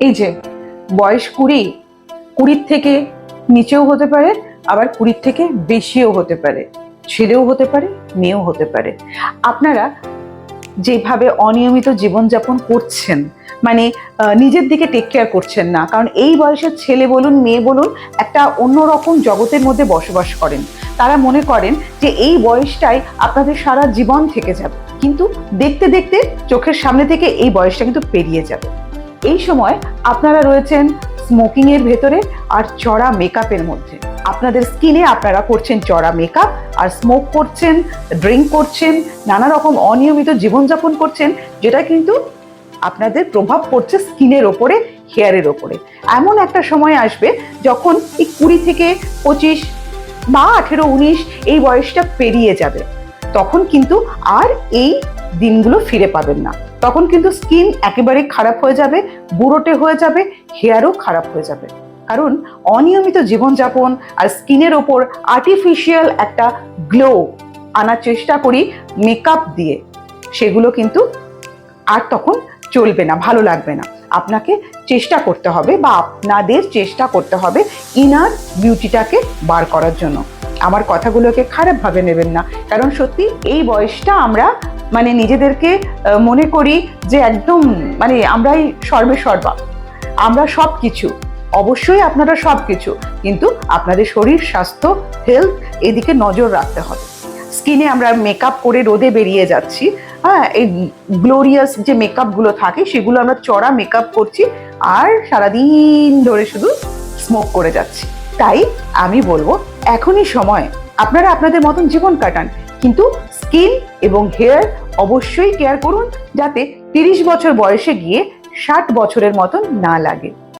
এই যে বয়স 20 থেকে নিচেও হতে পারে, আবার 20 থেকে বেশিও হতে পারে, ছেলেও হতে পারে, মেয়েও হতে পারে। আপনারা যেভাবে অনিয়মিত জীবনযাপন করছেন, মানে নিজের দিকে টেক কেয়ার করছেন না, কারণ এই বয়সের ছেলে বলুন মেয়ে বলুন একটা অন্যরকম জগতের মধ্যে বসবাস করেন। তারা মনে করেন যে এই বয়সটাই আপনাদের সারা জীবন থেকে যাবে, কিন্তু দেখতে দেখতে চোখের সামনে থেকে এই বয়সটা কিন্তু পেরিয়ে যাবে। এই সময় আপনারা রয়েছেন স্মোকিং এর ভেতরে আর চড়া মেকআপের মধ্যে। আপনাদের স্কিনে আপনারা করছেন চড়া মেকআপ আর স্মোক করছেন, ড্রিঙ্ক করছেন, নানা রকম অনিয়মিত জীবনযাপন করছেন, যেটা কিন্তু আপনাদের প্রভাব পড়ছে স্কিনের ওপরে, হেয়ারের ওপরে। এমন একটা সময় আসবে যখন এই 20 থেকে 25 বা 18-19 এই বয়সটা পেরিয়ে যাবে, তখন কিন্তু আর এই দিনগুলো ফিরে পাবেন না। তখন কিন্তু স্কিন একেবারে খারাপ হয়ে যাবে, বুড়োটে হয়ে যাবে, হেয়ারও খারাপ হয়ে যাবে। কারণ অনিয়মিত জীবনযাপন আর স্কিনের ওপর আর্টিফিশিয়াল একটা গ্লো আনার চেষ্টা করি মেকআপ দিয়ে, সেগুলো কিন্তু আর তখন চলবে না, ভালো লাগবে না। আপনাকে চেষ্টা করতে হবে, বা আপনাদের চেষ্টা করতে হবে ইনার বিউটিটাকে বার করার জন্য। আমার কথাগুলোকে খারাপভাবে নেবেন না, কারণ সত্যি এই বয়সটা আমরা মানে নিজেদেরকে মনে করি যে একদম মানে আমরাই সর্বে সর্বা, আমরা সব কিছু। অবশ্যই আপনারা সব কিছু, কিন্তু আপনাদের শরীর স্বাস্থ্য হেলথ এদিকে নজর রাখতে হবে। স্কিনে আমরা মেকআপ করে রোদে বেরিয়ে যাচ্ছি, হ্যাঁ, এই গ্লোরিয়াস যে মেকআপগুলো থাকে সেগুলো আমরা চড়া মেকআপ করছি আর সারাদিন ধরে শুধু স্মোক করে যাচ্ছি। তাই আমি বলবো এখনই সময় আপনারা আপনাদের মতন জীবন কাটান, কিন্তু স্কিন এবং হেয়ার অবশ্যই কেয়ার করুন, যাতে 30 বছর বয়সে গিয়ে 60 বছরের মতন না লাগে।